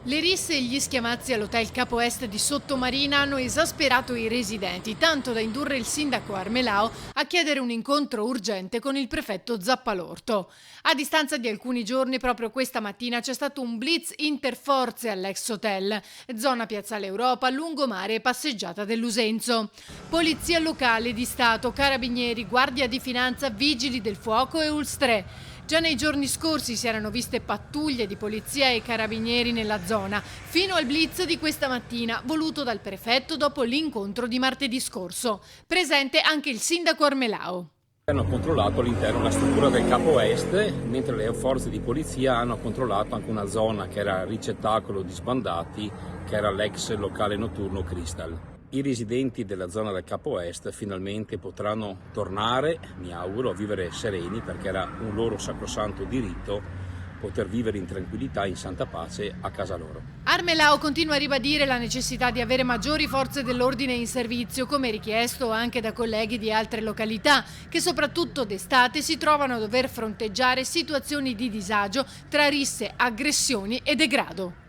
Le risse e gli schiamazzi all'hotel Capo Est di Sottomarina hanno esasperato i residenti, tanto da indurre il sindaco Armelao a chiedere un incontro urgente con il prefetto Zappalorto. A distanza di alcuni giorni, proprio questa mattina c'è stato un blitz interforze all'ex hotel, zona Piazzale Europa, lungomare e passeggiata dell'Usenzo. Polizia locale di Stato, carabinieri, guardia di finanza, vigili del fuoco e Ulstre. Già nei giorni scorsi si erano viste pattuglie di polizia e carabinieri nella zona, fino al blitz di questa mattina, voluto dal prefetto dopo l'incontro di martedì scorso. Presente anche il sindaco Armelao. Hanno controllato all'interno la struttura del Capo Est, mentre le forze di polizia hanno controllato anche una zona che era ricettacolo di sbandati, che era l'ex locale notturno Crystal. I residenti della zona del Capo Est finalmente potranno tornare, mi auguro, a vivere sereni, perché era un loro sacrosanto diritto poter vivere in tranquillità, in santa pace a casa loro. Armelao continua a ribadire la necessità di avere maggiori forze dell'ordine in servizio, come richiesto anche da colleghi di altre località, che soprattutto d'estate si trovano a dover fronteggiare situazioni di disagio tra risse, aggressioni e degrado.